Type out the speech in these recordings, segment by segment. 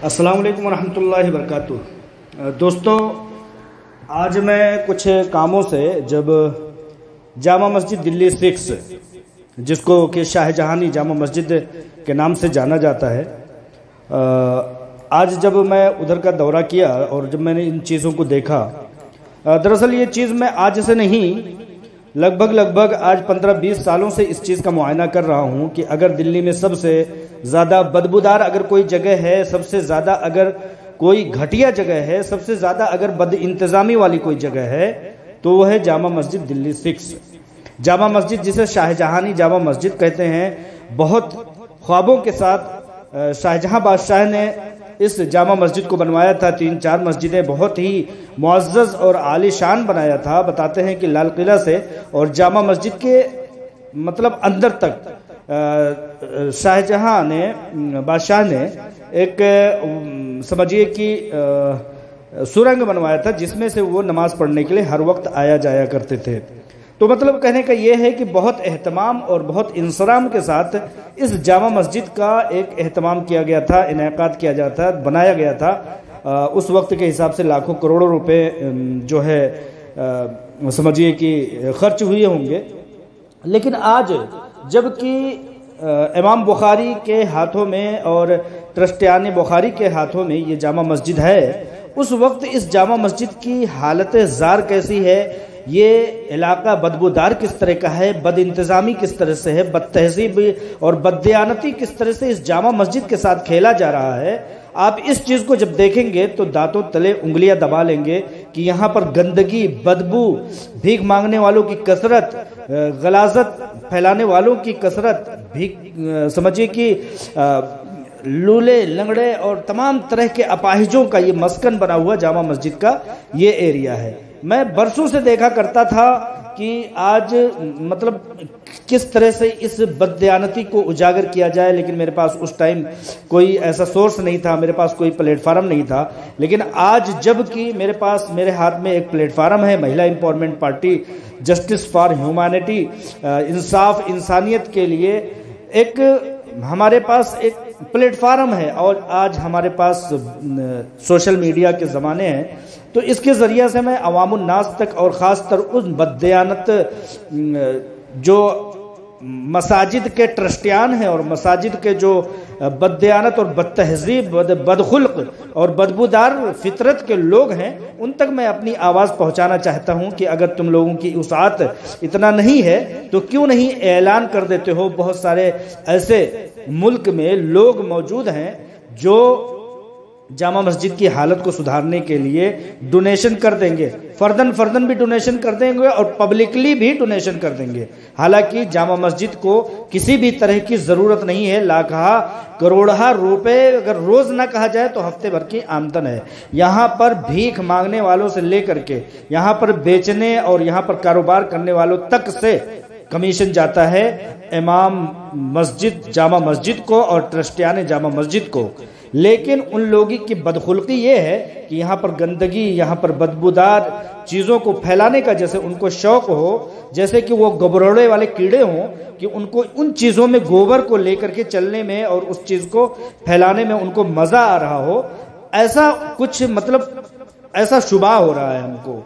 السلام علیکم ورحمۃ اللہ وبرکاتہ۔ دوستو، آج میں کچھ کاموں سے جب جامع مسجد دلی 6 جس کو کہ شاہ جہانی جامع مسجد کے نام سے جانا جاتا ہے، آج جب میں ادھر کا دورہ کیا اور جب میں نے ان چیزوں کو دیکھا، دراصل یہ چیز میں آج سے نہیں لگ بھگ آج 15-20 سالوں سے اس چیز کا معائنہ کر رہا ہوں کہ اگر دلی میں سب سے زیادہ بدبودار اگر کوئی جگہ ہے، سب سے زیادہ اگر کوئی گھٹیا جگہ ہے، سب سے زیادہ اگر بد انتظامی والی کوئی جگہ ہے تو وہ ہے جامع مسجد دلی 6۔ جامع مسجد جسے شاہ جہانی جامع مسجد کہتے ہیں، بہت خوابوں کے ساتھ شاہ جہاں بادشاہ نے اس جامع مسجد کو بنوایا تھا۔ 3-4 مسجدیں بہت ہی معزز اور عالی شان بنایا تھا۔ بتاتے ہیں کہ لال قلعہ سے اور جامع مسجد کے مطلب اندر تک شاہ جہاں نے بادشاہ نے ایک سمجھیے کہ سرنگ بنوایا تھا جس میں سے وہ نماز پڑھنے کے لیے ہر وقت آیا جایا کرتے تھے۔ تو مطلب کہنے کا یہ ہے کہ بہت اہتمام اور بہت انصرام کے ساتھ اس جامع مسجد کا ایک اہتمام کیا گیا تھا، انعقاد کیا جاتا تھا، بنایا گیا تھا۔ اس وقت کے حساب سے لاکھوں کروڑوں روپے جو ہے سمجھیے کہ خرچ ہوئے ہوں گے۔ لیکن آج جبکہ امام بخاری کے ہاتھوں میں اور ٹرسٹیان بخاری کے ہاتھوں میں یہ جامع مسجد ہے، اس وقت اس جامع مسجد کی حالت زار کیسی ہے، یہ علاقہ بدبودار کس طرح کا ہے، بد انتظامی کس طرح سے ہے، بد تہذیب اور بد دیانتی کس طرح سے اس جامع مسجد کے ساتھ کھیلا جا رہا ہے، آپ اس چیز کو جب دیکھیں گے تو دانتوں تلے انگلیاں دبا لیں گے کہ یہاں پر گندگی، بدبو، بھیک مانگنے والوں کی کثرت، غلاظت پھیلانے والوں کی کثرت، سمجھیے کہ لولے لنگڑے اور تمام طرح کے اپاہجوں کا یہ مسکن بنا ہوا جامع مسجد کا یہ ایریا ہے۔ میں برسوں سے دیکھا کرتا تھا کہ آج مطلب کس طرح سے اس بددیانتی کو اجاگر کیا جائے، لیکن میرے پاس اس ٹائم کوئی ایسا سورس نہیں تھا، میرے پاس کوئی پلیٹ فارم نہیں تھا۔ لیکن آج جب کہ میرے ہاتھ میں ایک پلیٹ فارم ہے، مہیلا empowerment party justice for humanity, انصاف انسانیت کے لیے ایک ہمارے پاس ایک پلیٹ فارم ہے، اور آج ہمارے پاس سوشل میڈیا کے زمانے ہیں، تو اس کے ذریعے سے میں عوام الناس تک اور خاص طر ان بددیانت جو مساجد کے ٹرسٹیان ہیں اور مساجد کے جو بددیانت اور بد تہذیب، بدخلق اور بدبودار فطرت کے لوگ ہیں، ان تک میں اپنی آواز پہنچانا چاہتا ہوں کہ اگر تم لوگوں کی وسعت اتنا نہیں ہے تو کیوں نہیں اعلان کر دیتے ہو۔ بہت سارے ایسے ملک میں لوگ موجود ہیں جو جامع مسجد کی حالت کو سدھارنے کے لیے ڈونیشن کر دیں گے، فردن بھی ڈونیشن کر دیں گے اور پبلکلی بھی ڈونیشن کر دیں گے۔ حالانکہ جامع مسجد کو کسی بھی طرح کی ضرورت نہیں ہے، لاکھاں کروڑہا روپے اگر روز نہ کہا جائے تو ہفتے بھر کی آمدن ہے۔ یہاں پر بھیک مانگنے والوں سے لے کر کے یہاں پر بیچنے اور یہاں پر کاروبار کرنے والوں تک سے کمیشن جاتا ہے امام مسجد جامع مسجد کو اور ٹرسٹیان جامع مسجد کو۔ لیکن ان لوگوں کی بدخلقی یہ ہے کہ یہاں پر گندگی، یہاں پر بدبودار چیزوں کو پھیلانے کا جیسے ان کو شوق ہو، جیسے کہ وہ گبروڑے والے کیڑے ہوں کہ ان کو ان چیزوں میں گوبر کو لے کر کے چلنے میں اور اس چیز کو پھیلانے میں ان کو مزہ آ رہا ہو، ایسا کچھ مطلب ایسا شبہ ہو رہا ہے ہم کو۔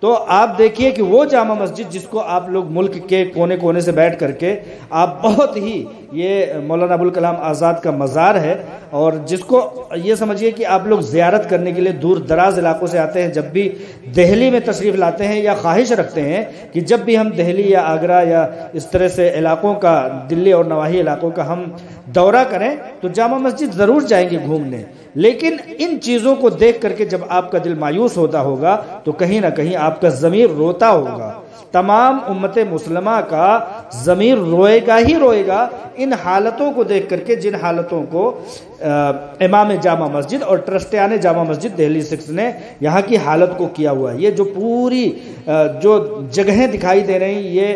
تو آپ دیکھیے کہ وہ جامع مسجد جس کو آپ لوگ ملک کے کونے کونے سے بیٹھ کر کے آپ بہت ہی یہ مولانا ابوالکلام آزاد کا مزار ہے، اور جس کو یہ سمجھیے کہ آپ لوگ زیارت کرنے کے لیے دور دراز علاقوں سے آتے ہیں، جب بھی دہلی میں تشریف لاتے ہیں یا خواہش رکھتے ہیں کہ جب بھی ہم دہلی یا آگرہ یا اس طرح سے علاقوں کا، دلی اور نواحی علاقوں کا ہم دورہ کریں تو جامع مسجد ضرور جائیں گے گھومنے۔ لیکن ان چیزوں کو دیکھ کر کے جب آپ کا دل مایوس ہوتا ہوگا تو کہیں نہ کہیں آپ کا ضمیر روتا ہوگا، تمام امت مسلمہ کا ضمیر روئے گا ہی روئے گا ان حالتوں کو دیکھ کر کے، جن حالتوں کو امام جامع مسجد اور ٹرسٹیان جامع مسجد دہلی 6 نے یہاں کی حالت کو کیا ہوا ہے۔ یہ جو پوری جو جگہیں دکھائی دے رہی ہیں، یہ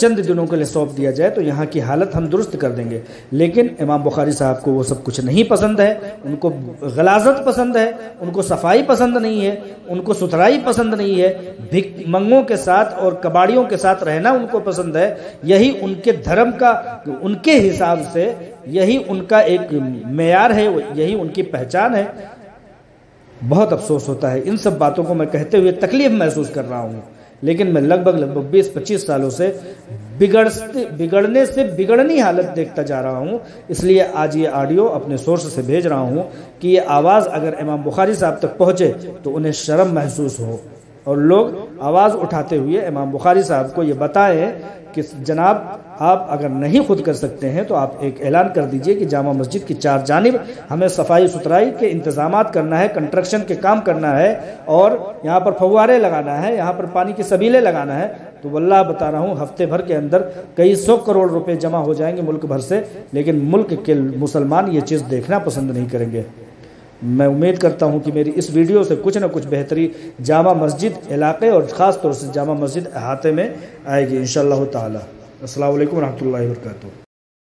چند دنوں کے لیے سونپ دیا جائے تو یہاں کی حالت ہم درست کر دیں گے، لیکن امام بخاری صاحب کو وہ سب کچھ نہیں پسند ہے، ان کو غلاظت پسند ہے، ان کو صفائی پسند نہیں ہے، ان کو ستھرائی پسند نہیں ہے، بھک منگوں کے ساتھ اور کباڑیوں کے ساتھ رہنا ان کو پسند ہے۔ یہی ان کے دھرم کا، ان کے حساب سے یہی ان کا ایک معیار ہے، یہی ان کی پہچان ہے۔ بہت افسوس ہوتا ہے، ان سب باتوں کو میں کہتے ہوئے تکلیف محسوس کر رہا ہوں، لیکن میں لگ بھگ 20-25 سالوں سے بگڑنے سے بگڑنی حالت دیکھتا جا رہا ہوں، اس لیے آج یہ آڈیو اپنے سورس سے بھیج رہا ہوں کہ یہ آواز اگر امام بخاری صاحب تک پہنچے تو انہیں شرم محسوس ہو، اور لوگ آواز اٹھاتے ہوئے امام بخاری صاحب کو یہ بتائیں کہ جناب آپ اگر نہیں خود کر سکتے ہیں تو آپ ایک اعلان کر دیجئے کہ جامع مسجد کی 4 جانب ہمیں صفائی ستھرائی کے انتظامات کرنا ہے، کنسٹرکشن کے کام کرنا ہے، اور یہاں پر فوارے لگانا ہے، یہاں پر پانی کے سبیلے لگانا ہے، تو واللہ بتا رہا ہوں ہفتے بھر کے اندر کئی 100 کروڑ روپے جمع ہو جائیں گے ملک بھر سے، لیکن ملک کے مسلمان یہ چیز دیکھنا پسند نہیں کریں گے۔ میں امید کرتا ہوں کہ میری اس ویڈیو سے کچھ نہ کچھ بہتری جامع مسجد علاقے اور خاص طور سے جامع مسجد احاطے میں آئے گی انشاءاللہ تعالی۔ السلام علیکم ورحمۃ اللہ وبرکاتہ۔